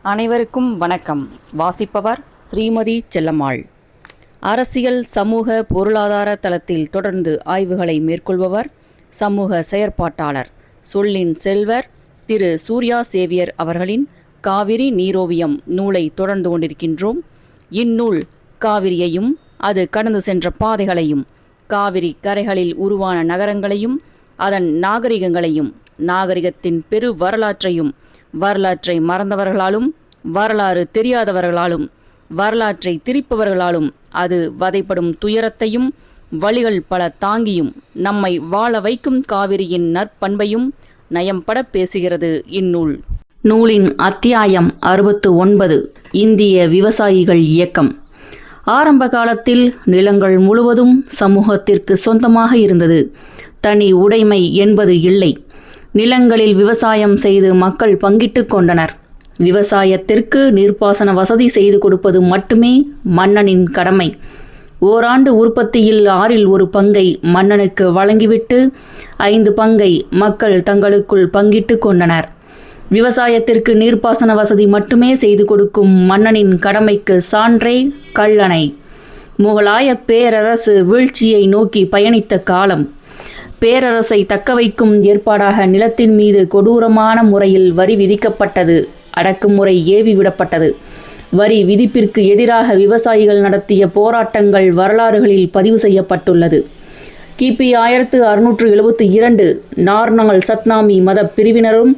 அனைவருக்கும் வணக்கம். வாசிப்பவர் ஸ்ரீமதி செல்லம்மாள். அரசியல் சமூக பொருளாதார தளத்தில் தொடர்ந்து ஆய்வுகளை மேற்கொள்பவர் சமூக செயற்பாட்டாளர் சொல்லின் செல்வர் திரு சூர்யா சேவியர் அவர்களின் காவிரி நீரோவியம் நூலை தொடர்ந்து கொண்டிருக்கின்றோம். இந்நூல் காவிரியையும் அது கடந்து சென்ற பாதைகளையும், காவிரி கரைகளில் உருவான நகரங்களையும், அதன் நாகரிகங்களையும், நாகரிகத்தின் பெரு வரலாற்றையும், வரலாற்றை மறந்தவர்களாலும், வரலாறு தெரியாதவர்களாலும், வரலாற்றை திரிப்பவர்களாலும் அது வதைப்படும் துயரத்தையும் வழிகள் பல தாங்கியும் நம்மை வாழ வைக்கும் காவிரியின் நற்பண்பையும் நயம்பட பேசுகிறது இந்நூல். நூலின் அத்தியாயம் 69 இந்திய விவசாயிகள் இயக்கம். ஆரம்ப காலத்தில் நிலங்கள் முழுவதும் சமூகத்திற்கு சொந்தமாக இருந்தது. தனி உடைமை என்பது இல்லை. நிலங்களில் விவசாயம் செய்து மக்கள் பங்கிட்டு கொண்டனர். விவசாயத்திற்கு நீர்ப்பாசன வசதி செய்து கொடுப்பது மட்டுமே மன்னனின் கடமை. ஓராண்டு உற்பத்தியில் 6இல் 1 பங்கை மன்னனுக்கு வழங்கிவிட்டு 5 பங்கை மக்கள் தங்களுக்குள் பங்கிட்டு கொண்டனர். விவசாயத்திற்கு நீர்ப்பாசன வசதி மட்டுமே செய்து கொடுக்கும் மன்னனின் கடமைக்கு சான்றே கல்லணை. முகலாய பேரரசு வீழ்ச்சியை நோக்கி பயணித்த காலம். பேரரசை தக்கவைக்கும் ஏற்பாடாக நிலத்தின் மீது கொடூரமான முறையில் வரி விதிக்கப்பட்டது. அடக்குமுறை ஏவி விடப்பட்டது. வரி விதிப்பிற்கு எதிராக விவசாயிகள் நடத்திய போராட்டங்கள் வரலாறுகளில் பதிவு செய்யப்பட்டுள்ளது. கிபி 1672 நார்னால் சத்னாமி மத பிரிவினரும்,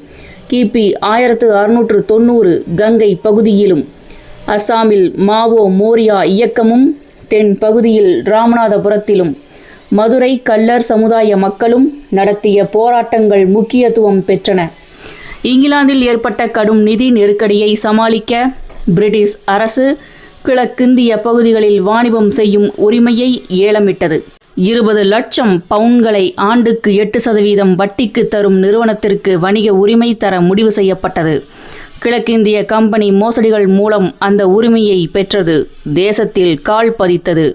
கிபி 1690 கங்கை பகுதியிலும், அஸ்ஸாமில் மாவோ மோரியா இயக்கமும், தென் பகுதியில் ராமநாதபுரத்திலும் மதுரை கள்ளர் சமுதாய மக்களும் நடத்திய போராட்டங்கள் முக்கியத்துவம் பெற்றன. இங்கிலாந்தில் ஏற்பட்ட கடும் நிதி நெருக்கடியை சமாளிக்க பிரிட்டிஷ் அரசு கிழக்கிந்திய பகுதிகளில் வாணிபம் செய்யும் உரிமையை ஏலமிட்டது. 20 லட்சம் பவுண்ட்களை ஆண்டுக்கு 8% வட்டிக்கு தரும் நிறுவனத்திற்கு வணிக உரிமை தர முடிவு செய்யப்பட்டது. கிழக்கிந்திய கம்பெனி மோசடிகள் மூலம் அந்த உரிமையை பெற்றது. தேசத்தில் கால் பதித்தது.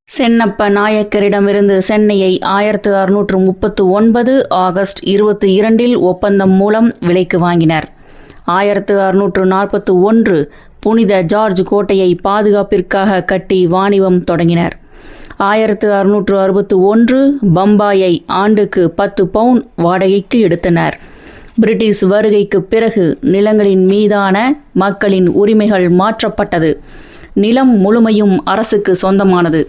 சென்னப்ப நாயக்கரிடமிருந்து சென்னையை 1639 ஆகஸ்ட் 22 ஒப்பந்தம் மூலம் விலைக்கு வாங்கினர். 1641 புனித ஜார்ஜ் கோட்டையை பாதுகாப்பிற்காக கட்டி வாணிபம் தொடங்கினர். 1661 பம்பாயை ஆண்டுக்கு 10 பவுண்ட் வாடகைக்கு எடுத்தனர். பிரிட்டிஷ் வருகைக்கு பிறகு நிலங்களின் மீதான மக்களின் உரிமைகள் மாற்றப்பட்டது. நிலம் முழுமையும் அரசுக்கு சொந்தமானது.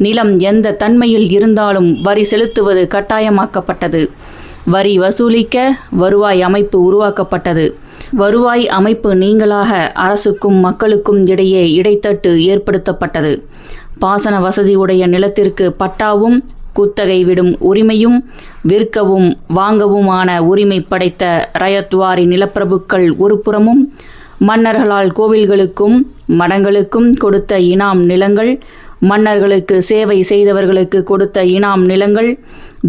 நிலம் எந்த தன்மையில் இருந்தாலும் வரி செலுத்துவது கட்டாயமாக்கப்பட்டது. வரி வசூலிக்க வருவாய் அமைப்பு உருவாக்கப்பட்டது. வருவாய் அமைப்பு நீங்களாக அரசுக்கும் மக்களுக்கும் இடையே இடைத்தட்டு ஏற்படுத்தப்பட்டது. பாசன வசதி உடைய நிலத்திற்கு பட்டாவும், குத்தகை விடும் உரிமையும், விற்கவும் வாங்கவுமான உரிமை படைத்த ரயத்வாரி நிலப்பிரபுக்கள் ஒரு புறமும், மன்னர்களால் கோவில்களுக்கும் மடங்களுக்கும் கொடுத்த இனாம் நிலங்கள், மன்னர்களுக்கு சேவை செய்தவர்களுக்கு கொடுத்த இனாம் நிலங்கள்,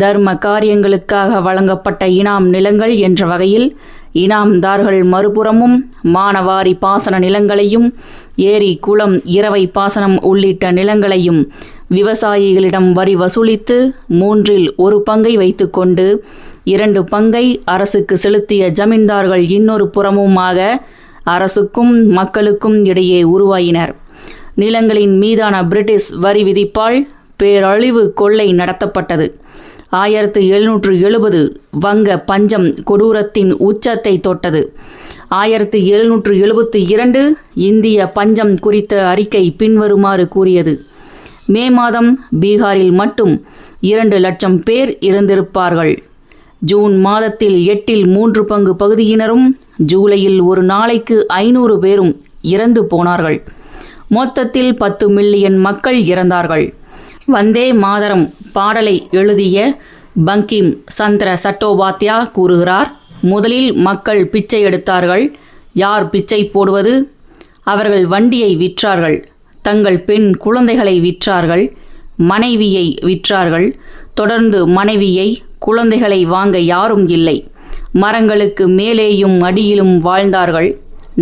தர்ம காரியங்களுக்காக வழங்கப்பட்ட இனாம் நிலங்கள் என்ற வகையில் இனாம்தார்கள் மறுபுறமும் மானவாரி பாசன நிலங்களையும், ஏரி குளம் இரவை பாசனம் உள்ளிட்ட நிலங்களையும் விவசாயிகளிடம் வரி வசூலித்து 3இல் 1 பங்கை வைத்துக்கொண்டு 2 பங்கை அரசுக்கு செலுத்திய ஜமீன்தார்கள் இன்னொரு புறமுமாக அரசுக்கும் மக்களுக்கும் இடையே உருவாயினர். நிலங்களின் மீதான பிரிட்டிஷ் வரி விதிப்பால் பேரழிவு கொள்ளை நடத்தப்பட்டது. 1770 வங்க பஞ்சம் கொடூரத்தின் உச்சத்தை தொட்டது. 1772 இந்திய பஞ்சம் குறித்த அறிக்கை பின்வருமாறு கூறியது: மே மாதம் பீகாரில் மட்டும் 2 லட்சம் பேர் இறந்திருப்பார்கள். ஜூன் மாதத்தில் 8இல் 3 பங்கு பகுதியினரும், ஜூலையில் ஒரு நாளைக்கு 500 பேரும் இறந்து போனார்கள். மொத்தத்தில் 10 மில்லியன் மக்கள் இறந்தார்கள். வந்தே மாதரம் பாடலை எழுதிய பங்கிம் சந்திர சட்டோபாத்யா கூறுகிறார்: முதலில் மக்கள் பிச்சை எடுத்தார்கள். யார் பிச்சை போடுவது? அவர்கள் வண்டியை விற்றார்கள், தங்கள் பெண் குழந்தைகளை விற்றார்கள், மனைவியை விற்றார்கள். தொடர்ந்து மனைவியை, குழந்தைகளை வாங்க யாரும் இல்லை. மரங்களுக்கு மேலேயும் அடியிலும் வாழ்ந்தார்கள்.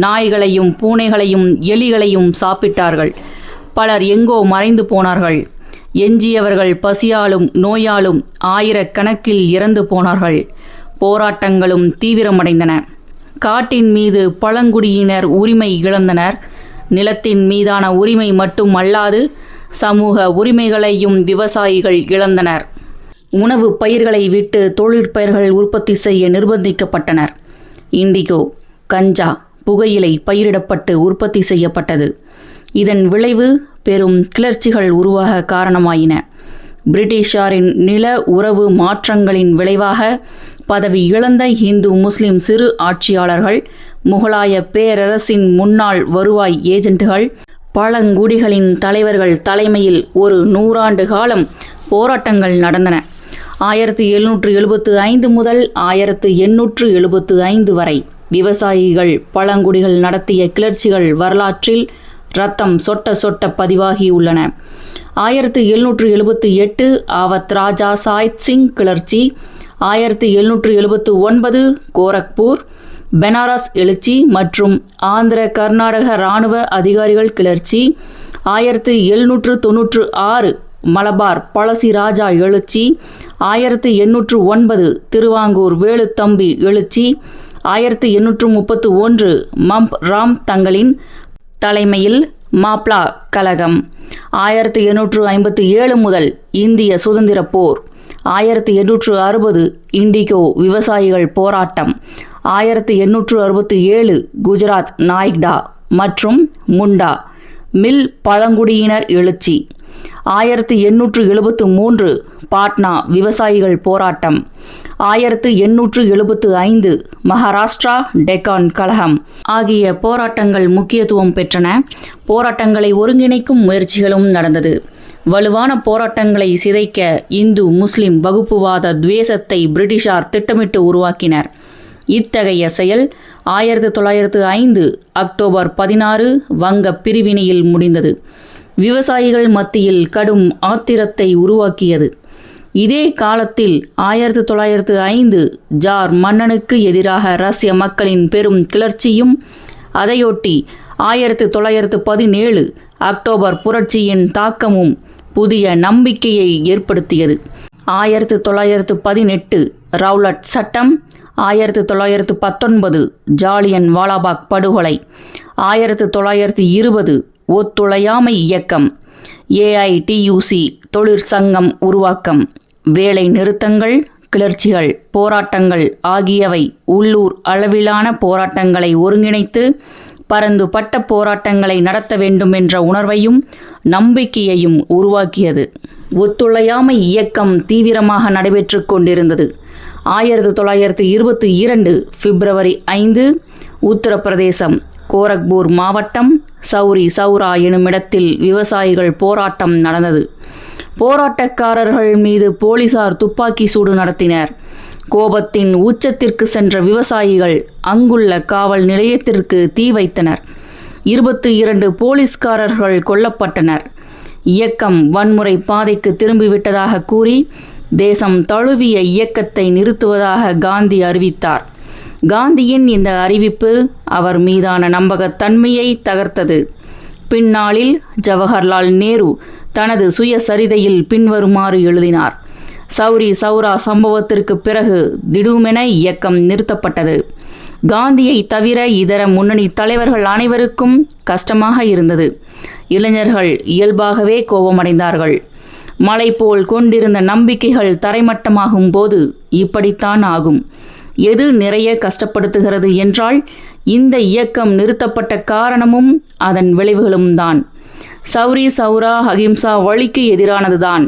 நாய்களையும் பூனைகளையும் எலிகளையும் சாப்பிட்டார்கள். பலர் எங்கோ மறைந்து போனார்கள். எஞ்சியவர்கள் பசியாலும் நோயாலும் ஆயிரக்கணக்கில் இறந்து போனார்கள். போராட்டங்களும் தீவிரமடைந்தன. காட்டின் மீது பழங்குடியினர் உரிமை இழந்தனர். நிலத்தின் மீதான உரிமை மட்டும் அல்லாது சமூக உரிமைகளையும் விவசாயிகள் இழந்தனர். உணவு பயிர்களை விட்டு தொழிற்பயிர்கள் உற்பத்தி செய்ய நிர்பந்திக்கப்பட்டனர். இண்டிகோ, கஞ்சா, புகையிலை பயிரிடப்பட்டு உற்பத்தி செய்யப்பட்டது. இதன் விளைவு பெரும் கிளர்ச்சிகள் உருவாக காரணமாயின. பிரிட்டிஷாரின் நில உறவு மாற்றங்களின் விளைவாக பதவி இழந்த இந்து முஸ்லிம் சிறு ஆட்சியாளர்கள், முகலாய பேரரசின் முன்னாள் வருவாய் ஏஜென்ட்டுகள், பழங்குடிகளின் தலைவர்கள் தலைமையில் ஒரு 100 ஆண்டு காலம் போராட்டங்கள் நடந்தன. 1775 முதல் 1875 வரை விவசாயிகள் பழங்குடிகள் நடத்திய கிளர்ச்சிகள் வரலாற்றில் இரத்தம் சொட்ட சொட்ட பதிவாகியுள்ளன. 1778 ஆவத் ராஜா சாய்த் சிங் கிளர்ச்சி, 1779 கோரக்பூர், பெனாரஸ் எழுச்சி மற்றும் ஆந்திர கர்நாடக இராணுவ அதிகாரிகள் கிளர்ச்சி, 1796 மலபார் பழசி ராஜா எழுச்சி, 1809 திருவாங்கூர் வேலுத்தம்பி எழுச்சி, 1831 மம்ப் ராம் தங்களின் தலைமையில் மாப்ளா கலகம், 1857 முதல் இந்திய சுதந்திர போர், 1860 இண்டிகோ விவசாயிகள் போராட்டம், 1867 குஜராத் நாய்க்டா மற்றும் முண்டா மில் பழங்குடியினர் எழுச்சி, 1873 பாட்னா விவசாயிகள் போராட்டம், 1875 மகாராஷ்டிரா டெக்கான் கலகம் ஆகிய போராட்டங்கள் முக்கியத்துவம் பெற்றன. போராட்டங்களை ஒருங்கிணைக்கும் முயற்சிகளும் நடந்தது. வலுவான போராட்டங்களை சிதைக்க இந்து முஸ்லிம் வகுப்புவாத துவேஷத்தை பிரிட்டிஷார் திட்டமிட்டு உருவாக்கினர். இத்தகைய செயல் 1905 அக்டோபர் 16 வங்க பிரிவினையில் முடிந்தது. விவசாயிகள் மத்தியில் கடும் ஆத்திரத்தை உருவாக்கியது. இதே காலத்தில் 1905 ஜார் மன்னனுக்கு எதிராக ரஷ்ய மக்களின் பெரும் கிளர்ச்சியும், அதையொட்டி 1917 அக்டோபர் புரட்சியின் தாக்கமும் புதிய நம்பிக்கையை ஏற்படுத்தியது. 1918 ரவுலட் சட்டம், 1919 ஜாலியன் வாலாபாக் படுகொலை, 1920 ஒத்துழையாமை இயக்கம், AITUC தொழிற்சங்கம் உருவாக்கம், வேலை நிறுத்தங்கள், கிளர்ச்சிகள், போராட்டங்கள் ஆகியவை உள்ளூர் அளவிலான போராட்டங்களை ஒருங்கிணைத்து பரந்துபட்ட போராட்டங்களை நடத்த வேண்டும் என்ற உணர்வையும் நம்பிக்கையையும் உருவாக்கியது. ஒத்துழையாமை இயக்கம் தீவிரமாக நடைபெற்று கொண்டிருந்தது. 1922 பிப்ரவரி 5 உத்தரப்பிரதேசம் கோரக்பூர் மாவட்டம் சௌரி சௌரா எனுமிடத்தில் விவசாயிகள் போராட்டம் நடந்தது. போராட்டக்காரர்கள் மீது போலீசார் துப்பாக்கி சூடு நடத்தினர். கோபத்தின் உச்சத்திற்கு சென்ற விவசாயிகள் அங்குள்ள காவல் நிலையத்திற்கு தீ வைத்தனர். 22 போலீஸ்காரர்கள் கொல்லப்பட்டனர். இயக்கம் வன்முறை பாதைக்கு திரும்பிவிட்டதாக கூறி தேசம் தழுவிய இயக்கத்தை நிறுத்துவதாக காந்தி அறிவித்தார். காந்தியின் இந்த அறிவிப்பு அவர் மீதான நம்பகத்தன்மையை தகர்த்தது. பின்னாளில் ஜவஹர்லால் நேரு தனது சுயசரிதையில் பின்வருமாறு எழுதினார்: சௌரி சௌரா சம்பவத்திற்கு பிறகு திடுமென இயக்கம் நிறுத்தப்பட்டது. காந்தியை தவிர இதர முன்னணி தலைவர்கள் அனைவருக்கும் கஷ்டமாக இருந்தது. இளைஞர்கள் இயல்பாகவே கோபமடைந்தார்கள். மலை போல் கொண்டிருந்த நம்பிக்கைகள் தரைமட்டமாகும் போது இப்படித்தான் ஆகும். எது நிறைய கஷ்டப்படுத்துகிறது என்றால் இந்த இயக்கம் நிறுத்தப்பட்ட காரணமும் அதன் விளைவுகளும் தான். சௌரி சௌரா அகிம்சா வழிக்கு எதிரானதுதான்.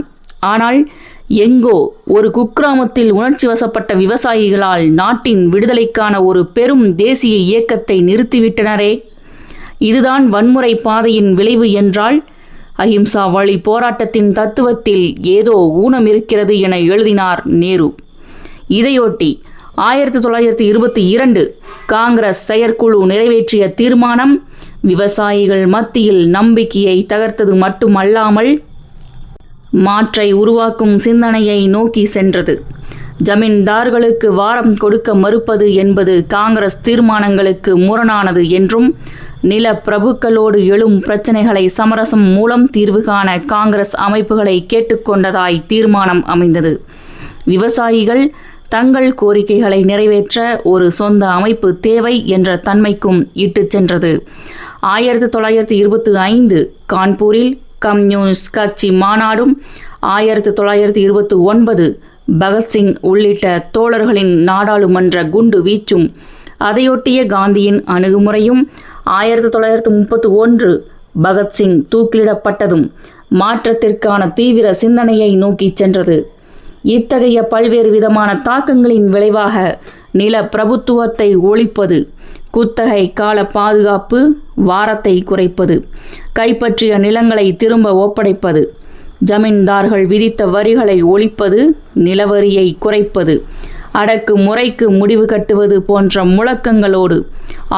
ஆனால் எங்கோ ஒரு குக்கிராமத்தில் உணர்ச்சி வசப்பட்ட விவசாயிகளால் நாட்டின் விடுதலைக்கான ஒரு பெரும் தேசிய இயக்கத்தை நிறுத்திவிட்டனரே. இதுதான் வன்முறை பாதையின் விளைவு என்றால் அஹிம்சா வழி போராட்டத்தின் தத்துவத்தில் ஏதோ ஊனம் இருக்கிறது என எழுதினார் நேரு. இதையொட்டி 1922 காங்கிரஸ் செயற்குழு நிறைவேற்றிய தீர்மானம் விவசாயிகள் மத்தியில் நம்பிக்கையை தகர்த்தது மட்டுமல்லாமல் மாற்றை உருவாக்கும் சிந்தனையை நோக்கி சென்றது. ஜமீன்தார்களுக்கு வாரம் கொடுக்க மறுப்பது என்பது காங்கிரஸ் தீர்மானங்களுக்கு முரணானது என்றும், நில பிரபுக்களோடு எழும் பிரச்சனைகளை சமரசம் மூலம் தீர்வு காண காங்கிரஸ் அமைப்புகளை கேட்டுக்கொண்டதாய் தீர்மானம் அமைந்தது. விவசாயிகள் தங்கள் கோரிக்கைகளை நிறைவேற்ற ஒரு சொந்த அமைப்பு தேவை என்ற தன்மைக்கும் இட்டுச் சென்றது. 1925 கான்பூரில் கம்யூனிஸ்ட் கட்சி மாநாடும் 1929 பகத்சிங் உள்ளிட்ட தோழர்களின் நாடாளுமன்ற குண்டு வீச்சும் அதையொட்டிய காந்தியின் அணுகுமுறையும் 1931 பகத்சிங் தூக்கிலிடப்பட்டதும் மாற்றத்திற்கான தீவிர சிந்தனையை நோக்கிச் சென்றது. இத்தகைய பல்வேறு விதமான தாக்கங்களின் விளைவாக நில பிரபுத்துவத்தை ஒழிப்பது, குத்தகை கால பாதுகாப்பு வாரத்தை குறைப்பது, கைப்பற்றிய நிலங்களை திரும்ப ஒப்படைப்பது, ஜமீன்தார்கள் விதித்த வரிகளை ஒழிப்பது, நிலவரியை குறைப்பது, அடக்கு முறைக்கு முடிவு கட்டுவது போன்ற முழக்கங்களோடு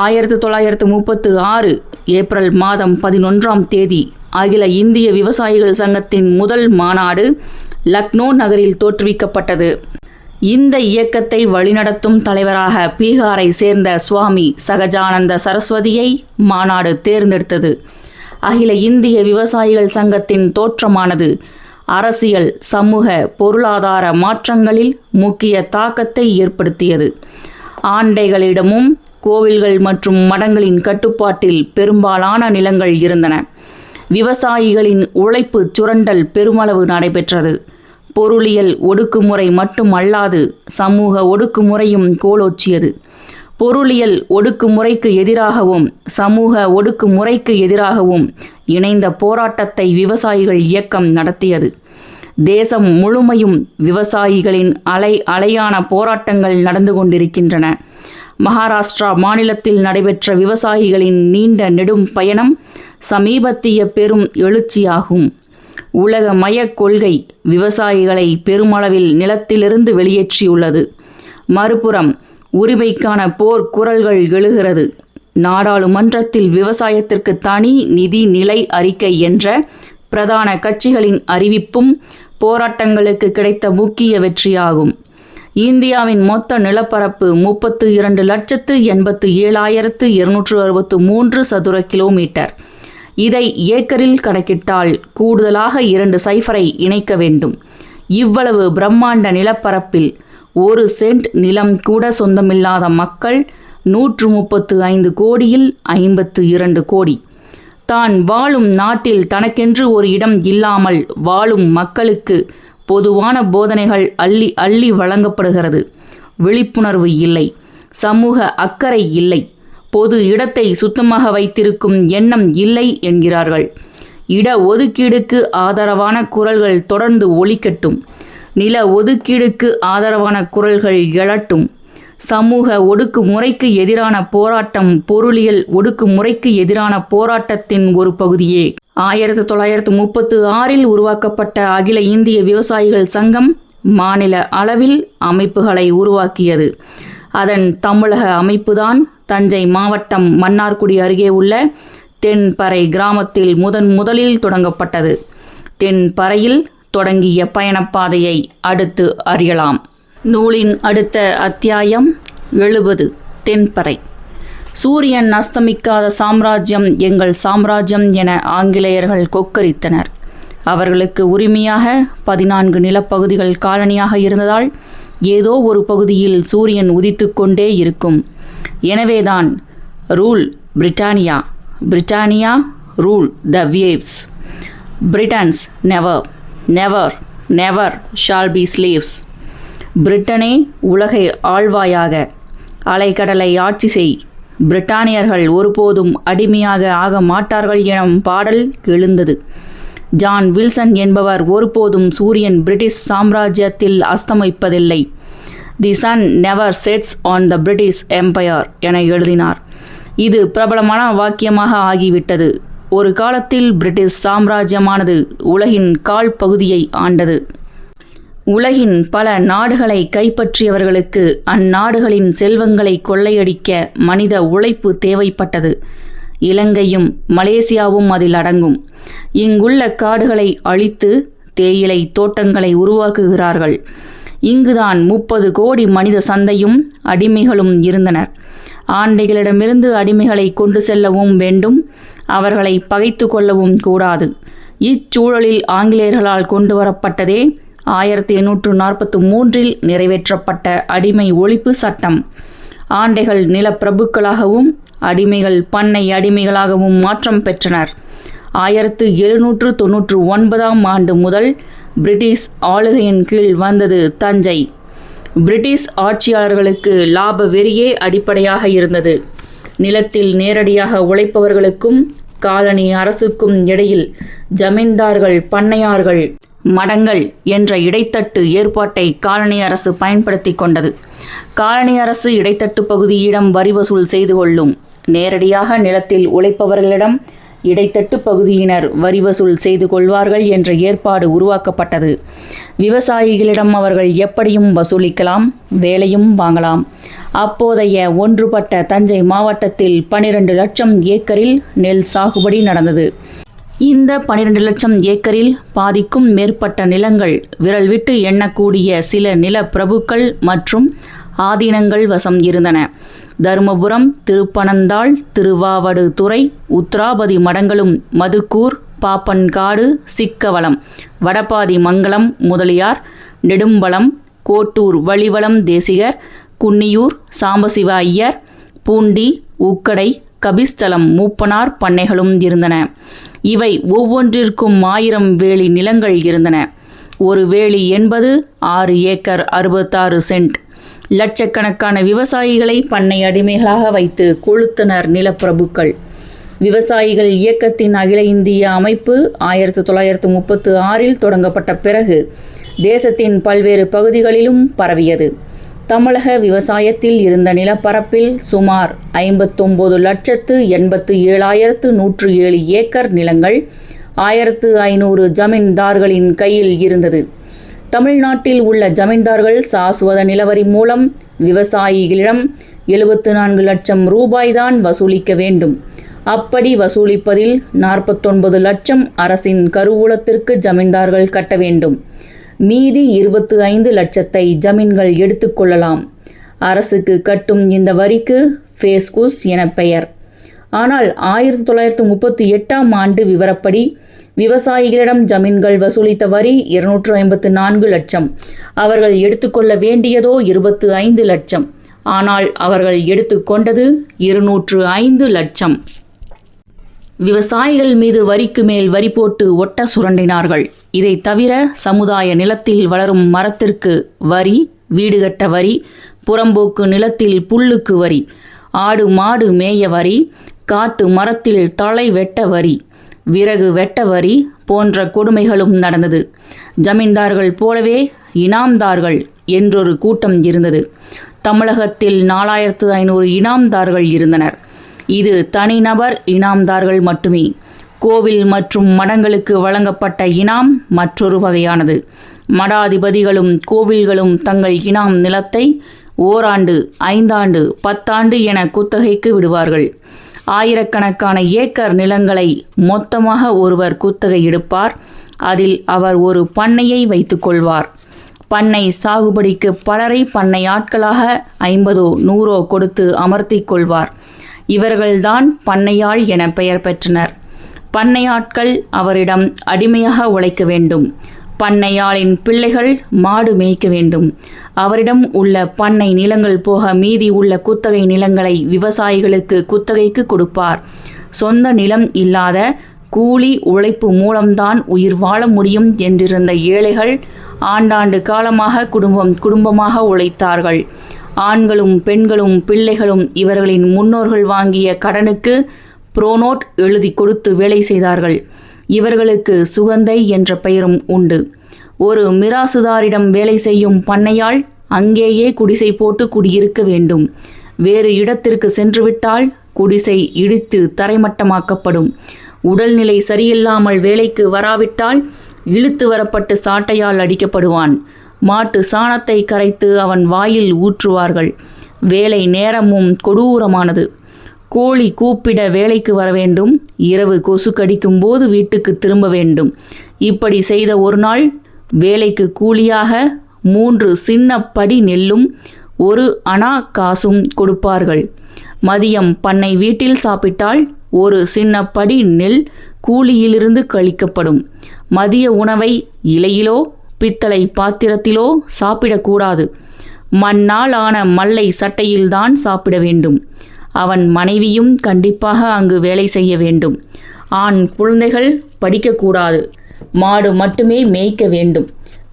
1936 ஏப்ரல் மாதம் 11ஆம் தேதி அகில இந்திய விவசாயிகள் சங்கத்தின் முதல் மாநாடு லக்னோ நகரில் தோற்றுவிக்கப்பட்டது. இந்த இயக்கத்தை வழிநடத்தும் தலைவராக பீகாரை சேர்ந்த சுவாமி சகஜானந்த சரஸ்வதியை மாநாடு தேர்ந்தெடுத்தது. அகில இந்திய விவசாயிகள் சங்கத்தின் தோற்றமானது அரசியல், சமூக, பொருளாதார மாற்றங்களில் முக்கிய தாக்கத்தை ஏற்படுத்தியது. ஆண்டைகளிடமும் கோவில்கள் மற்றும் மடங்களின் கட்டுப்பாட்டில் பெரும்பாலான நிலங்கள் இருந்தன. விவசாயிகளின் உழைப்பு சுரண்டல் பெருமளவு நடைபெற்றது. பொருளியல் ஒடுக்குமுறை மட்டுமல்லாது சமூக ஒடுக்குமுறையும் கோலோச்சியது. பொருளியல் ஒடுக்குமுறைக்கு எதிராகவும் சமூக ஒடுக்குமுறைக்கு எதிராகவும் இணைந்த போராட்டத்தை விவசாயிகள் இயக்கம் நடத்தியது. தேசம் முழுமையும் விவசாயிகளின் அலையான போராட்டங்கள் நடந்து கொண்டிருக்கின்றன. மகாராஷ்டிரா மாநிலத்தில் நடைபெற்ற விவசாயிகளின் நீண்ட நெடும் பயணம் சமீபத்திய பெரும் எழுச்சியாகும். உலகமய கொள்கை விவசாயிகளை பெருமளவில் நிலத்திலிருந்து வெளியேற்றியுள்ளது. மறுபுறம் உரிமைக்கான போர் குரல்கள் எழுகிறது. நாடாளுமன்றத்தில் விவசாயத்திற்கு தனி நிதி நிலை அறிக்கை என்ற பிரதான கட்சிகளின் அறிவிப்பும் போராட்டங்களுக்கு கிடைத்த முக்கிய வெற்றியாகும். இந்தியாவின் மொத்த நிலப்பரப்பு 32,87,263 சதுர கிலோமீட்டர். இதை ஏக்கரில் கணக்கிட்டால் கூடுதலாக 2 சைஃபரை இணைக்க வேண்டும். இவ்வளவு பிரம்மாண்ட நிலப்பரப்பில் 1 சென்ட் நிலம் கூட சொந்தமில்லாத மக்கள் 135 கோடியில் 52 கோடி. தான் வாழும் நாட்டில் தனக்கென்று ஒரு இடம் இல்லாமல் வாழும் மக்களுக்கு பொதுவான போதனைகள் அள்ளி அள்ளி வழங்கப்படுகிறது. விழிப்புணர்வு இல்லை, சமூக அக்கறை இல்லை, பொது இடத்தை சுத்தமாக வைத்திருக்கும் எண்ணம் இல்லை என்கிறார்கள். இட ஒதுக்கீடுக்கு ஆதரவான குரல்கள் தொடர்ந்து ஒலிக்கட்டும். நில ஒதுக்கீடுக்கு ஆதரவான குரல்கள் எழட்டும். சமூக ஒடுக்குமுறைக்கு எதிரான போராட்டம் பொருளியல் ஒடுக்குமுறைக்கு எதிரான போராட்டத்தின் ஒரு பகுதியே. 1936 உருவாக்கப்பட்ட அகில இந்திய விவசாயிகள் சங்கம் மாநில அளவில் அமைப்புகளை உருவாக்கியது. அதன் தமிழக அமைப்புதான் தஞ்சை மாவட்டம் மன்னார்குடி அருகே உள்ள தென்பறை கிராமத்தில் முதலில் தொடங்கப்பட்டது. தென்பறையில் தொடங்கிய பயணப்பாதையை அடுத்து அறியலாம். நூலின் அடுத்த அத்தியாயம் 70 தென்பறை. சூரியன் அஸ்தமிக்காத சாம்ராஜ்யம் எங்கள் சாம்ராஜ்யம் என ஆங்கிலேயர்கள் கொக்கரித்தனர். அவர்களுக்கு உரிமையாக 14 நிலப்பகுதிகள் காலனியாக இருந்ததால் ஏதோ ஒரு பகுதியில் சூரியன் உதித்து கொண்டே இருக்கும். எனவேதான் rule Britannia, Britannia rule the waves. Britons never never never shall be slaves. பிரிட்டனே உலகை ஆழ்வாயாக, அலைக்கடலை ஆட்சி செய், பிரிட்டானியர்கள் ஒருபோதும் அடிமையாக ஆக மாட்டார்கள் எனும் பாடல் எழுந்தது. ஜான் வில்சன் என்பவர் ஒருபோதும் சூரியன் பிரிட்டிஷ் சாம்ராஜ்யத்தில் அஸ்தமிப்பதில்லை, the sun never sets on the British empire என எழுதினார். இது பிரபலமான வாக்கியமாக ஆகிவிட்டது. ஒரு காலத்தில் பிரிட்டிஷ் சாம்ராஜ்யமானது உலகின் கால் பகுதியை ஆண்டது. உலகின் பல நாடுகளை கைப்பற்றியவர்களுக்கு அந்நாடுகளின் செல்வங்களை கொள்ளையடிக்க மனித உழைப்பு தேவைப்பட்டது. இலங்கையும் மலேசியாவும் அதில் அடங்கும். இங்குள்ள காடுகளை அழித்து தேயிலை தோட்டங்களை உருவாக்குகிறார்கள். இங்குதான் 30 கோடி மனித சந்தையும் அடிமைகளும் இருந்தனர். ஆண்டைகளிடமிருந்து அடிமைகளை கொண்டு செல்லவும் வேண்டும், அவர்களை பகைத்து கொள்ளவும் கூடாது. இச்சூழலில் ஆங்கிலேயர்களால் கொண்டு வரப்பட்டதே 1843 நிறைவேற்றப்பட்ட அடிமை ஒழிப்பு சட்டம் ஆண்டைகள் நிலப்பிரபுக்களாகவும் அடிமைகள் பண்ணை அடிமைகளாகவும் மாற்றம் பெற்றனர். 1799 ஆண்டு முதல் பிரிட்டிஷ் ஆளுகையின் கீழ் வந்தது தஞ்சை. பிரிட்டிஷ் ஆட்சியாளர்களுக்கு லாப வெறியே அடிப்படையாக இருந்தது. நிலத்தில் நேரடியாக உழைப்பவர்களுக்கும் காலனி அரசுக்கும் இடையில் ஜமீன்தார்கள், பண்ணையார்கள், மடங்கள் என்ற இடைத்தட்டு ஏற்பாட்டை காலனி அரசு பயன்படுத்தி கொண்டது. காலனி அரசு இடைத்தட்டு பகுதியிடம் வரி வசூல் செய்து கொள்ளும். நேரடியாக நிலத்தில் உழைப்பவர்களிடம் இடைத்தட்டு பகுதியினர் வரி வசூல் செய்து கொள்வார்கள் என்ற ஏற்பாடு உருவாக்கப்பட்டது. விவசாயிகளிடம் அவர்கள் எப்படியும் வசூலிக்கலாம், வேலையும் வாங்கலாம். அப்போதைய ஒன்றுபட்ட தஞ்சை மாவட்டத்தில் 12 லட்சம் ஏக்கரில் நெல் சாகுபடி நடந்தது. இந்த 12 லட்சம் ஏக்கரில் பாதிக்கும் மேற்பட்ட நிலங்கள் விரல் விட்டு எண்ணக்கூடிய சில நிலப்பிரபுக்கள் மற்றும் ஆதீனங்கள் வசம் இருந்தன. தருமபுரம், திருப்பனந்தாள், திருவாவடுதுறை, உத்ராபதி மடங்களும், மதுக்கூர், பாப்பன்காடு, சிக்கவளம், வடபாதி மங்கலம் முதலியார், நெடும்பலம், கோட்டூர் வழிவலம் தேசிகர், குன்னியூர் சாம்பசிவ ஐயர், பூண்டி, உக்கடை, கபிஸ்தலம் மூப்பனார் பண்ணைகளும் இருந்தன. இவை ஒவ்வொன்றிற்கும் 1000 வேலி நிலங்கள் இருந்தன. ஒரு வேலி என்பது 6 ஏக்கர் 66 சென்ட். லட்சக்கணக்கான விவசாயிகளை பண்ணை அடிமைகளாக வைத்து கொளுத்தனர் நிலப்பிரபுக்கள். விவசாயிகள் இயக்கத்தின் அகில இந்திய அமைப்பு 1936 தொடங்கப்பட்ட பிறகு தேசத்தின் பல்வேறு பகுதிகளிலும் பரவியது. தமிழக விவசாயத்தில் இருந்த நிலப்பரப்பில் சுமார் 59,87,107 ஏக்கர் நிலங்கள் 1500 ஜமீன்தார்களின் கையில் இருந்தது. தமிழ்நாட்டில் உள்ள ஜமீன்தார்கள் சாஸ்வத நிலவரி மூலம் விவசாயிகளிடம் 74 லட்சம் ரூபாய்தான் வசூலிக்க வேண்டும். அப்படி வசூலிப்பதில் 49 லட்சம் அரசின் கருவூலத்திற்கு ஜமீன்தார்கள் கட்ட வேண்டும். மீதி 25 லட்சத்தை ஜமீன்கள் எடுத்துக்கொள்ளலாம். அரசுக்கு கட்டும் இந்த வரிக்கு ஃபேஸ்குஸ் என பெயர். ஆனால் 1938 ஆண்டு விவரப்படி விவசாயிகளிடம் ஜமீன்கள் வசூலித்த வரி 254 லட்சம். அவர்கள் எடுத்துக்கொள்ள வேண்டியதோ 25 லட்சம். ஆனால் அவர்கள் எடுத்துக்கொண்டது 205 லட்சம். விவசாயிகள் மீது வரிக்கு மேல் வரி போட்டு ஒட்ட சுரண்டினார்கள். இதை தவிர சமுதாய நிலத்தில் வளரும் மரத்திற்கு வரி, வீடு கட்ட வரி, புறம்போக்கு நிலத்தில் புல்லுக்கு வரி, ஆடு மாடு மேய வரி, காட்டு மரத்தில் தழை வெட்ட வரி, விறகு வெட்ட வரி போன்ற கொடுமைகளும் நடந்தது. ஜமீன்தார்கள் போலவே இனாம்தார்கள் என்றொரு கூட்டம் இருந்தது. தமிழகத்தில் 4500 இனாம்தார்கள் இருந்தனர். இது தனிநபர் இனாம்தார்கள் மட்டுமே. கோவில் மற்றும் மடங்களுக்கு வழங்கப்பட்ட இனாம் மற்றொரு வகையானது. மடாதிபதிகளும் கோவில்களும் தங்கள் இனாம் நிலத்தை ஓராண்டு, 5 ஆண்டு, 10 ஆண்டு என குத்தகைக்கு விடுவார்கள். ஆயிரக்கணக்கான ஏக்கர் நிலங்களை மொத்தமாக ஒருவர் குத்தகை எடுப்பார். அதில் அவர் ஒரு பண்ணையை வைத்துக் கொள்வார். பண்ணை சாகுபடிக்கு பலரை பண்ணை ஆட்களாக 50 100 கொடுத்து அமர்த்தி கொள்வார். இவர்கள்தான் பண்ணையாள் என பெயர் பெற்றனர். பண்ணையாட்கள் அவரிடம் அடிமையாக உழைக்க வேண்டும். பண்ணையாளின் பிள்ளைகள் மாடு மேய்க்க வேண்டும். அவரிடம் உள்ள பண்ணை நிலங்கள் போக மீதி உள்ள குத்தகை நிலங்களை விவசாயிகளுக்கு குத்தகைக்கு கொடுப்பார். சொந்த நிலம் இல்லாத கூலி உழைப்பு மூலம்தான் உயிர் வாழ முடியும் என்றிருந்த ஏழைகள் ஆண்டாண்டு காலமாக குடும்பமாக உழைத்தார்கள். ஆண்களும் பெண்களும் பிள்ளைகளும் இவர்களின் முன்னோர்கள் வாங்கிய கடனுக்கு புரோனோட் எழுதி கொடுத்து வேலை செய்தார்கள். இவர்களுக்கு சுகந்தை என்ற பெயரும் உண்டு. ஒரு மிராசுதாரிடம் வேலை செய்யும் பண்ணையாள் அங்கேயே குடிசை போட்டு குடியிருக்க வேண்டும். வேறு இடத்திற்கு சென்றுவிட்டால் குடிசை இடித்து தரைமட்டமாக்கப்படும். உடல்நிலை சரியில்லாமல் வேலைக்கு வராவிட்டால் இழுத்து வரப்பட்டு சாட்டையால் அடிக்கப்படுவான். மாட்டு சாணத்தை கரைத்து அவன் வாயில் ஊற்றுவார்கள். வேலை நேரமும் கொடூரமானது. கோழி கூப்பிட வேலைக்கு வர வேண்டும். இரவு கொசு கடிக்கும் போது வீட்டுக்கு திரும்ப வேண்டும். இப்படி செய்த ஒரு நாள் வேலைக்கு கூலியாக 3 சின்ன படி நெல்லும் 1 அணா காசும் கொடுப்பார்கள். மதியம் பண்ணை வீட்டில் சாப்பிட்டால் 1 சின்ன படி நெல் கூலியிலிருந்து கழிக்கப்படும். மதிய உணவை இலையிலோ பித்தளை பாத்திரத்திலோ சாப்பிடக்கூடாது. மண்ணால் ஆன மல்லை சட்டையில்தான் சாப்பிட வேண்டும். அவன் மனைவியும் கண்டிப்பாக அங்கு வேலை செய்ய வேண்டும். ஆண் குழந்தைகள் படிக்கக்கூடாது. மாடு மட்டுமே மேய்க்க வேண்டும்.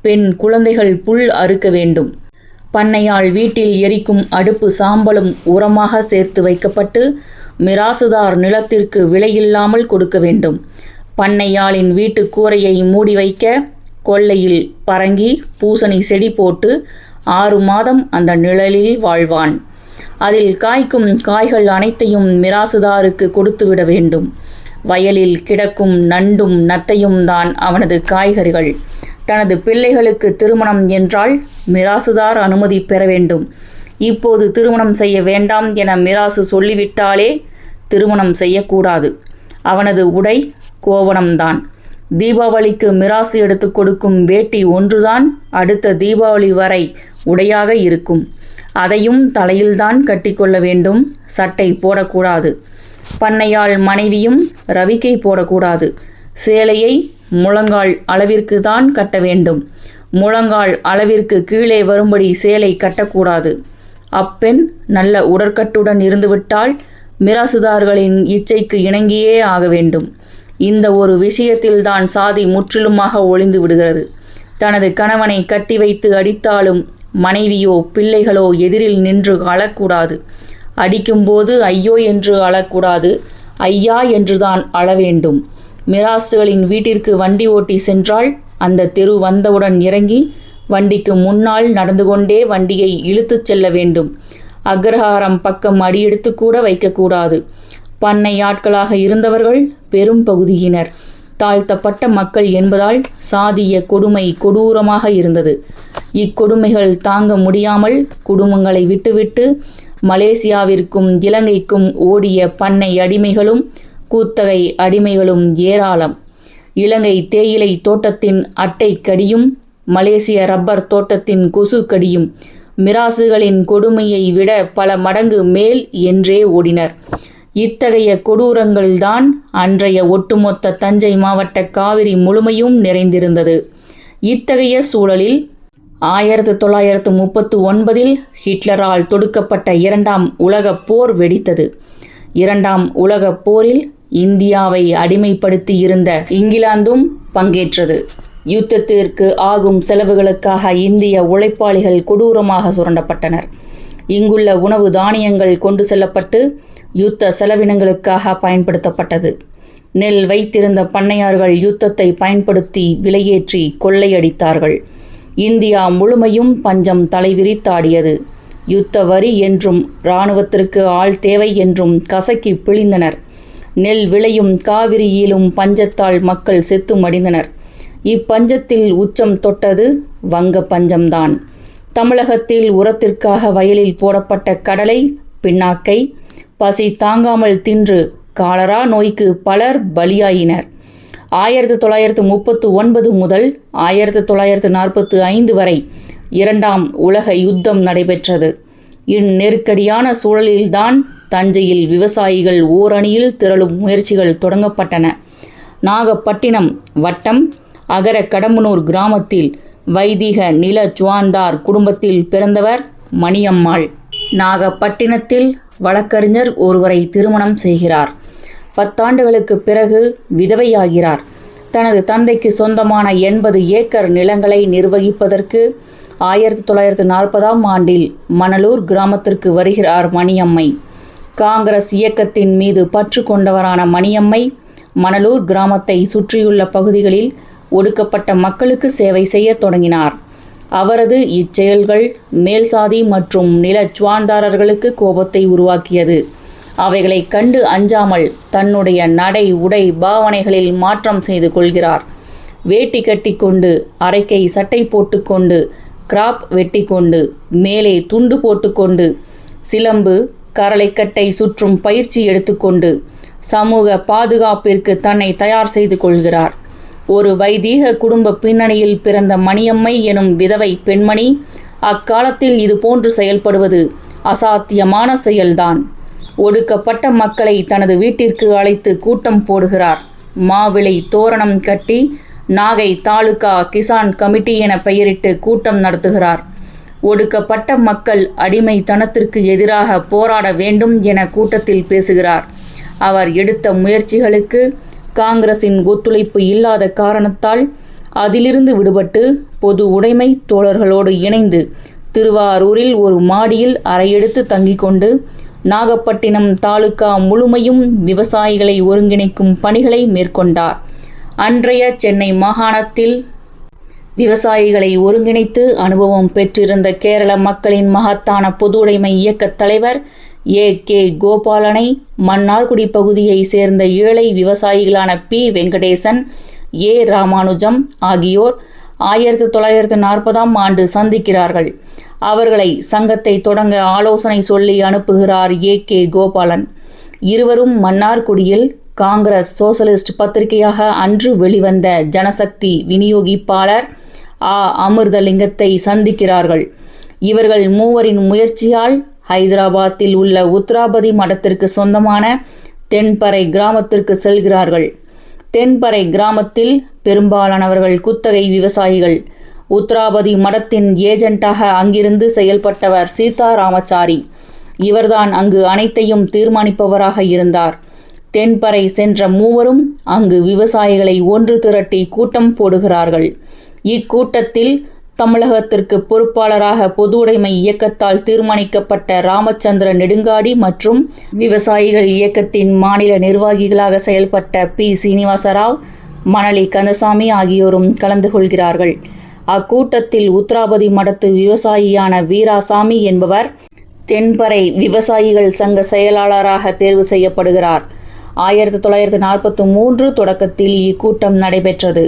பெண் குழந்தைகள் புல் அறுக்க வேண்டும். பண்ணையாள் வீட்டில் எரிக்கும் அடுப்பு சாம்பலும் உரமாக சேர்த்து வைக்கப்பட்டு மிராசுதார் நிலத்திற்கு விலையில்லாமல் கொடுக்க வேண்டும். பண்ணையாளின் வீட்டு கூரையை மூடி வைக்க கொல்லையில் பரங்கி பூசணி செடி போட்டு 6 மாதம் அந்த நிழலில் வாழ்வான். அதில் காய்க்கும் காய்கள் அனைத்தையும் மிராசுதாருக்கு கொடுத்துவிட வேண்டும். வயலில் கிடக்கும் நண்டும் நத்தையும் தான் அவனது காய்கறிகள். தனது பிள்ளைகளுக்கு திருமணம் என்றால் மிராசுதார் அனுமதி பெற வேண்டும். இப்போது திருமணம் செய்ய வேண்டாம் என மிராசு சொல்லிவிட்டாலே திருமணம் செய்யக்கூடாது. அவனது உடை கோவணம்தான். தீபாவளிக்கு மிராசு எடுத்து கொடுக்கும் வேட்டி ஒன்றுதான் அடுத்த தீபாவளி வரை உடையாக இருக்கும். அதையும் தலையில்தான் கட்டிக்கொள்ள வேண்டும். சட்டை போடக்கூடாது. பண்ணையாள் மனைவியும் ரவிக்கை போடக்கூடாது. சேலையை முழங்கால் அளவிற்கு தான் கட்ட வேண்டும். முழங்கால் அளவிற்கு கீழே வரும்படி சேலை கட்டக்கூடாது. அப்பெண் நல்ல உடற்கட்டுடன் இருந்துவிட்டால் மிராசுதார்களின் இச்சைக்கு இணங்கியே ஆக வேண்டும். இந்த ஒரு விஷயத்தில்தான் சாதி முற்றிலுமாக ஒளிந்து விடுகிறது. தனது கணவனை கட்டி வைத்து அடித்தாலும் மனைவியோ பிள்ளைகளோ எதிரில் நின்று அழக்கூடாது. அடிக்கும்போது ஐயோ என்று அழக்கூடாது, ஐயா என்றுதான் அழ வேண்டும். மிராசுகளின் வீட்டிற்கு வண்டி ஓட்டி சென்றால் அந்த தெரு வந்தவுடன் இறங்கி வண்டிக்கு முன்னால் நடந்து கொண்டே வண்டியை இழுத்துச் செல்ல வேண்டும். அக்ரஹாரம் பக்கம் அடியெடுத்து கூட வைக்கக்கூடாது. பண்ணை ஆட்களாக இருந்தவர்கள் பெரும் பகுதியினர் தாழ்த்தப்பட்ட மக்கள் என்பதால் சாதிய கொடுமை கொடூரமாக இருந்தது. இக்கொடுமைகள் தாங்க முடியாமல் குடும்பங்களை விட்டுவிட்டு மலேசியாவிற்கும் இலங்கைக்கும் ஓடிய பண்ணை அடிமைகளும் கூத்தகை அடிமைகளும் ஏராளம். இலங்கை தேயிலை தோட்டத்தின் அட்டை கடியும் மலேசிய ரப்பர் தோட்டத்தின் கொசு கடியும் மிராசுகளின் கொடுமையை விட பல மடங்கு மேல் என்றே ஓடினர். இத்தகைய கொடூரங்கள்தான் அன்றைய ஒட்டுமொத்த தஞ்சை மாவட்ட காவிரி முழுமையும் நிறைந்திருந்தது. இத்தகைய சூழலில் 1939 ஹிட்லரால் தொடுக்கப்பட்ட 2ஆம் உலகப் போர் வெடித்தது. 2ஆம் உலகப் போரில் இந்தியாவை அடிமைப்படுத்தி இருந்த இங்கிலாந்தும் பங்கேற்றது. யுத்தத்திற்கு ஆகும் செலவுகளுக்காக இந்திய உழைப்பாளிகள் கொடூரமாக சுரண்டப்பட்டனர். இங்குள்ள உணவு தானியங்கள் கொண்டு செல்லப்பட்டு யுத்த செலவினங்களுக்காக பயன்படுத்தப்பட்டது. நெல் வைத்திருந்த பண்ணையார்கள் யுத்தத்தை பயன்படுத்தி விலையேற்றி கொள்ளையடித்தார்கள். இந்தியா முழுமையும் பஞ்சம் தலைவிரித்தாடியது. யுத்த வரி என்றும் இராணுவத்திற்கு ஆள் தேவை என்றும் கசக்கி பிழிந்தனர். நெல் விளையும் காவிரியிலும் பஞ்சத்தால் மக்கள் செத்து மடிந்தனர். இப்பஞ்சத்தில் உச்சம் தொட்டது வங்க பஞ்சம்தான். தமிழகத்தில் உரத்திற்காக வயலில் போடப்பட்ட கடலை பின்னாக்கை பசி தாங்காமல் தின்று காலரா நோய்க்கு பலர் பலியாயினர். 1939 முதல் 1945 வரை 2ஆம் உலக யுத்தம் நடைபெற்றது. இந்நெருக்கடியான சூழலில்தான் தஞ்சையில் விவசாயிகள் ஓரணியில் திரளும் முயற்சிகள் தொடங்கப்பட்டன. நாகப்பட்டினம் வட்டம் அகர கடம்பனூர் கிராமத்தில் வைதிக நில சுவாந்தார் குடும்பத்தில் பிறந்தவர் மணியம்மாள். நாகப்பட்டினத்தில் வழக்கறிஞர் ஒருவரை திருமணம் செய்கிறார். 10 ஆண்டுகளுக்கு பிறகு விதவையாகிறார். தனது தந்தைக்கு சொந்தமான 80 ஏக்கர் நிலங்களை நிர்வகிப்பதற்கு 1940ஆம் ஆண்டில் மணலூர் கிராமத்திற்கு வருகிறார் மணியம்மை. காங்கிரஸ் இயக்கத்தின் மீது பற்று கொண்டவரான மணியம்மை மணலூர் கிராமத்தை சுற்றியுள்ள பகுதிகளில் ஒடுக்கப்பட்ட மக்களுக்கு சேவை செய்ய தொடங்கினார். அவரது இச்செயல்கள் மேல்சாதி மற்றும் நிலச்சுவாந்தாரர்களுக்கு கோபத்தை உருவாக்கியது. அவைகளை கண்டு அஞ்சாமல் தன்னுடைய நடை உடை பாவனைகளில் மாற்றம் செய்து கொள்கிறார். வேட்டி கட்டி கொண்டு, அரைக்கை சட்டை போட்டுக்கொண்டு, கிராப் வெட்டி கொண்டு, மேலே துண்டு போட்டுக்கொண்டு, சிலம்பு கரளைக்கட்டை சுற்றும் பயிற்சி எடுத்துக்கொண்டு சமூக பாதுகாப்பிற்கு தன்னை தயார் செய்து கொள்கிறார். ஒரு வைதீக குடும்ப பின்னணியில் பிறந்த மணியம்மை எனும் விதவை பெண்மணி அக்காலத்தில் இது போன்று செயல்படுவது அசாத்தியமான செயல்தான். ஒடுக்கப்பட்ட மக்களை தனது வீட்டிற்கு அழைத்து கூட்டம் போடுகிறார். மாவிளை தோரணம் கட்டி நாகை தாலுகா கிசான் கமிட்டி என பெயரிட்டு கூட்டம் நடத்துகிறார். ஒடுக்கப்பட்ட மக்கள் அடிமைத்தனத்திற்கு எதிராக போராட வேண்டும் என கூட்டத்தில் பேசுகிறார். அவர் எடுத்த முயற்சிகளுக்கு காங்கிரசின் ஒத்துழைப்பு இல்லாத காரணத்தால் அதிலிருந்து விடுபட்டு பொது உடைமை தோழர்களோடு இணைந்து திருவாரூரில் ஒரு மாடியில் அறையெடுத்து தங்கிக் கொண்டு நாகப்பட்டினம் தாலுகா முழுமையும் விவசாயிகளை ஒருங்கிணைக்கும் பணிகளை மேற்கொண்டார். அன்றைய சென்னை மாகாணத்தில் விவசாயிகளை ஒருங்கிணைத்து அனுபவம் பெற்றிருந்த கேரள மக்களின் மகத்தான பொது உடைமை இயக்கத் தலைவர் ஏ.கே. கோபாலனை மன்னார்குடி பகுதியை சேர்ந்த ஏழை விவசாயிகளான பி. வெங்கடேசன், ஏ. ராமானுஜம் ஆகியோர் 1940ஆம் ஆண்டு சந்திக்கிறார்கள். அவர்களை சங்கத்தை தொடங்க ஆலோசனை சொல்லி அனுப்புகிறார் ஏ.கே. கோபாலன். இருவரும் மன்னார்குடியில் காங்கிரஸ் சோசலிஸ்ட் பத்திரிகையாக அன்று வெளிவந்த ஜனசக்தி விநியோகிப்பாளர் அமிர்தலிங்கத்தை சந்திக்கிறார்கள். இவர்கள் மூவரின் முயற்சியால் ஹைதராபாத்தில் உள்ள உத்ராபதி மடத்திற்கு சொந்தமான தென்பறை கிராமத்திற்கு செல்கிறார்கள். தென்பறை கிராமத்தில் பெரும்பாலானவர்கள் குத்தகை விவசாயிகள். உத்ராபதி மடத்தின் ஏஜென்ட்டாக அங்கிருந்து செயல்பட்டவர் சீதாராமச்சாரி. இவர்தான் அங்கு அனைத்தையும் தீர்மானிப்பவராக இருந்தார். தென்பறை சென்ற மூவரும் அங்கு விவசாயிகளை ஒன்று திரட்டி கூட்டம் போடுகிறார்கள். இக்கூட்டத்தில் தமிழகத்திற்கு பொறுப்பாளராக பொது உடைமை இயக்கத்தால் தீர்மானிக்கப்பட்ட ராமச்சந்திர நெடுங்காடி மற்றும் விவசாயிகள் இயக்கத்தின் மாநில நிர்வாகிகளாக செயல்பட்ட பி. சீனிவாசராவ், மணலி கந்தசாமி ஆகியோரும் கலந்து கொள்கிறார்கள். அக்கூட்டத்தில் உத்ராபதி மடத்து விவசாயியான வீராசாமி என்பவர் தென்பறை விவசாயிகள் சங்க செயலாளராக தேர்வு செய்யப்படுகிறார். 1943 தொடக்கத்தில் இக்கூட்டம் நடைபெற்றது.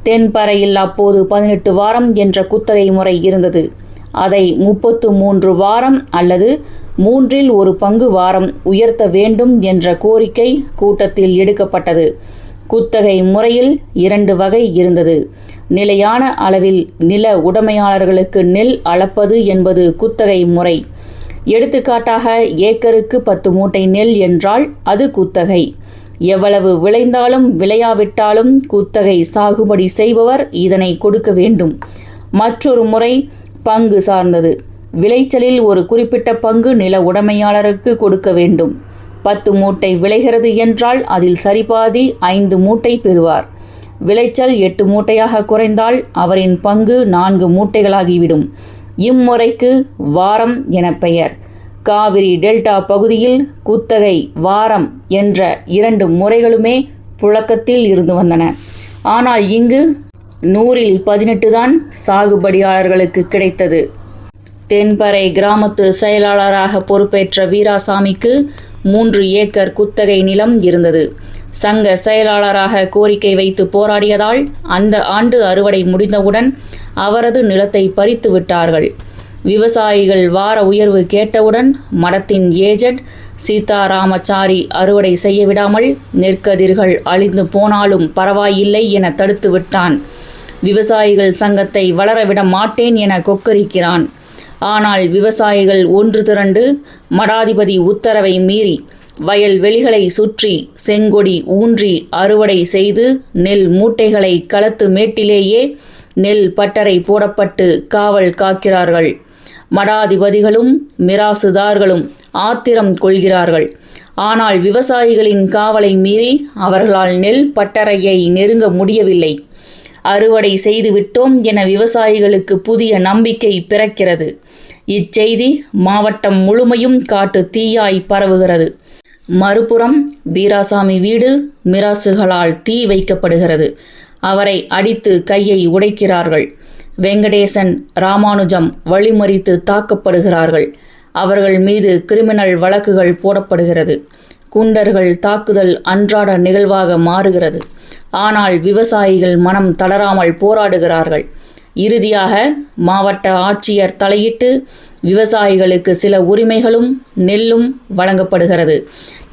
தென்பறையில் அப்போது 18 வாரம் என்ற குத்தகை முறை இருந்தது. அதை 33 வாரம் அல்லது 1/3 வாரம் உயர்த்த வேண்டும் என்ற கோரிக்கை கூட்டத்தில் எடுக்கப்பட்டது. குத்தகை முறையில் 2 வகை இருந்தது. நிலையான அளவில் நில உடைமையாளர்களுக்கு நெல் அளப்பது என்பது குத்தகை முறை. எடுத்துக்காட்டாக ஏக்கருக்கு 10 மூட்டை நெல் என்றால் அது குத்தகை. எவ்வளவு விளைந்தாலும் விளையாவிட்டாலும் குத்தகை சாகுபடி செய்பவர் இதனை கொடுக்க வேண்டும். மற்றொரு முறை பங்கு சார்ந்தது. விளைச்சலில் ஒரு குறிப்பிட்ட பங்கு நில உடைமையாளருக்கு கொடுக்க வேண்டும். 10 மூட்டை விளைகிறது என்றால் அதில் சரிபாதி 5 மூட்டை பெறுவார். விளைச்சல் 8 மூட்டையாக குறைந்தால் அவரின் பங்கு 4 மூட்டைகளாகிவிடும். இம்முறைக்கு வாரம் என பெயர். காவிரி டெல்டா பகுதியில் குத்தகை, வாரம் என்ற 2 முறைகளுமே புழக்கத்தில் இருந்து வந்தன. ஆனால் இங்கு 100ல் 18 தான் சாகுபடியாளர்களுக்கு கிடைத்தது. தென்பறை கிராமத்து செயலாளராக பொறுப்பேற்ற வீராசாமிக்கு 3 ஏக்கர் குத்தகை நிலம் இருந்தது. சங்க செயலாளராக கோரிக்கை வைத்து போராடியதால் அந்த ஆண்டு அறுவடை முடிந்தவுடன் அவரது நிலத்தை பறித்து விட்டார்கள். விவசாயிகள் வார உயர்வு கேட்டவுடன் மடத்தின் ஏஜென்ட் சீதாராமச்சாரி அறுவடை செய்ய விடாமல் நெற்கதிர்கள் அழிந்து போனாலும் பரவாயில்லை என தடுத்து விட்டான். விவசாயிகள் சங்கத்தை வளரவிட மாட்டேன் என கொக்கரிக்கிறான். ஆனால் விவசாயிகள் ஒன்று திரண்டு மடாதிபதி உத்தரவை மீறி வயல்வெளிகளை சுற்றி செங்கொடி ஊன்றி அறுவடை செய்து நெல் மூட்டைகளை களத்து மேட்டிலேயே நெல் பட்டறை போடப்பட்டு காவல் காக்கிறார்கள். மடாதிபதிகளும் மிராசுதார்களும் ஆத்திரம் கொள்கிறார்கள். ஆனால் விவசாயிகளின் காவலை மீறி அவர்களால் நெல் பட்டறையை நெருங்க முடியவில்லை. அறுவடை செய்து விட்டோம் என விவசாயிகளுக்கு புதிய நம்பிக்கை பிறக்கிறது. இச்செய்தி மாவட்டம் முழுமையும் காட்டு தீயாய் பரவுகிறது. மறுபுறம் வீராசாமி வீடு மிராசுகளால் தீ வைக்கப்படுகிறது. அவரை அடித்து கையை உடைக்கிறார்கள். வெங்கடேசன், ராமானுஜம் வழிமறித்து தாக்கப்படுகிறார்கள். அவர்கள் மீது கிரிமினல் வழக்குகள் போடப்படுகிறது. குண்டர்கள் தாக்குதல் அன்றாட நிகழ்வாக மாறுகிறது. ஆனால் விவசாயிகள் மனம் தளராமல் போராடுகிறார்கள். இறுதியாக மாவட்ட ஆட்சியர் தலையிட்டு விவசாயிகளுக்கு சில உரிமைகளும் நெல்லும் வழங்கப்படுகிறது.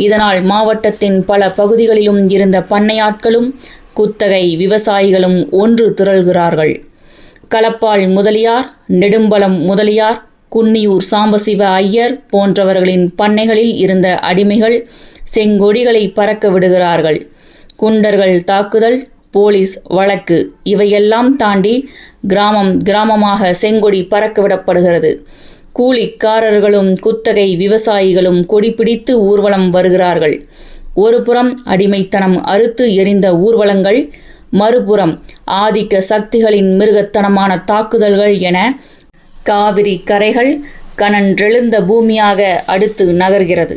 இதனால் மாவட்டத்தின் பல பகுதிகளிலும் இருந்த பண்ணையாட்களும் குத்தகை விவசாயிகளும் ஒன்று திரள்கிறார்கள். களப்பால் முதலியார், நெடும்பலம் முதலியார், குன்னியூர் சாம்பசிவ ஐயர் போன்றவர்களின் பண்ணைகளில் இருந்த அடிமைகள் செங்கொடிகளை பறக்க விடுகிறார்கள். குண்டர்கள் தாக்குதல் போலீஸ் வழக்கு இவையெல்லாம் தாண்டி கிராமம் கிராமமாக செங்கொடி பறக்கவிடப்படுகிறது. கூலிக்காரர்களும் குத்தகை விவசாயிகளும் கொடி பிடித்து ஊர்வலம் வருகிறார்கள். ஒரு புறம் அடிமைத்தனம் அறுத்து எரிந்த ஊர்வலங்கள், மறுபுறம் ஆதிக்க சக்திகளின் மிருகத்தனமான தாக்குதல்கள் என காவிரி கரைகள் கனன்றெழுந்த பூமியாக அடுத்து நகர்கிறது.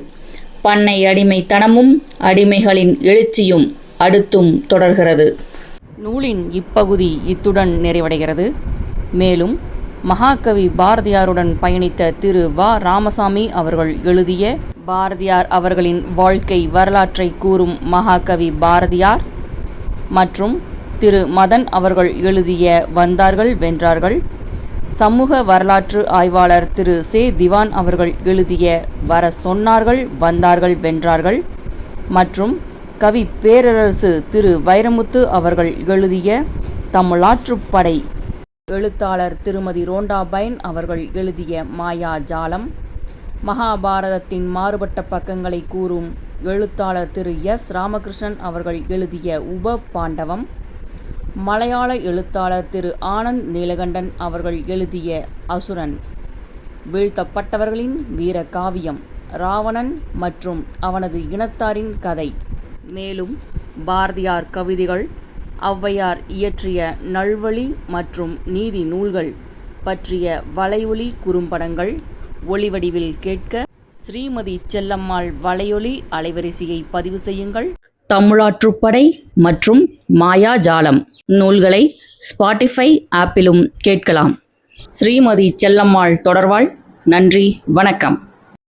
பண்ணை அடிமைத்தனமும் அடிமைகளின் எழுச்சியும் அடுத்தும் தொடர்கிறது. நூலின் இப்பகுதி இத்துடன் நிறைவடைகிறது. மேலும் மகாகவி பாரதியாருடன் பயணித்த திரு வ. ராமசாமி அவர்கள் எழுதிய பாரதியார் அவர்களின் வாழ்க்கை வரலாற்றை கூறும் மகாகவி பாரதியார் மற்றும் திரு மதன் அவர்கள் எழுதிய வந்தார்கள் வென்றார்கள், சமூக வரலாற்று ஆய்வாளர் திரு சே. திவான் அவர்கள் எழுதிய வர சொன்னார்கள் வந்தார்கள் வென்றார்கள் மற்றும் கவி பேரரசு திரு வைரமுத்து அவர்கள் எழுதிய தமிழாற்றுப்படை, எழுத்தாளர் திருமதி ரோண்டாபைன் அவர்கள் எழுதிய மாயாஜாலம், மகாபாரதத்தின் மாறுபட்ட பக்கங்களை கூறும் எழுத்தாளர் திரு எஸ். ராமகிருஷ்ணன் அவர்கள் எழுதிய உப பாண்டவம், மலையாள எழுத்தாளர் திரு ஆனந்த் நீலகண்டன் அவர்கள் எழுதிய அசுரன், வீழ்த்தப்பட்டவர்களின் வீர காவியம் ராவணன் மற்றும் அவனது இனத்தாரின் கதை, மேலும் பாரதியார் கவிதைகள், ஔவையார் இயற்றிய நல்வழி மற்றும் நீதி நூல்கள் பற்றிய வலையொலி குறும்படங்கள் ஒளிவடிவில் கேட்க ஸ்ரீமதி செல்லம்மாள் வலையொலி அலைவரிசையை பதிவு செய்யுங்கள். தமிழாற்றுப்படை மற்றும் மாயாஜாலம் நூல்களை ஸ்பாட்டிஃபை ஆப்பிலும் கேட்கலாம். ஸ்ரீமதி செல்லம்மாள் தொடர்வாள். நன்றி, வணக்கம்.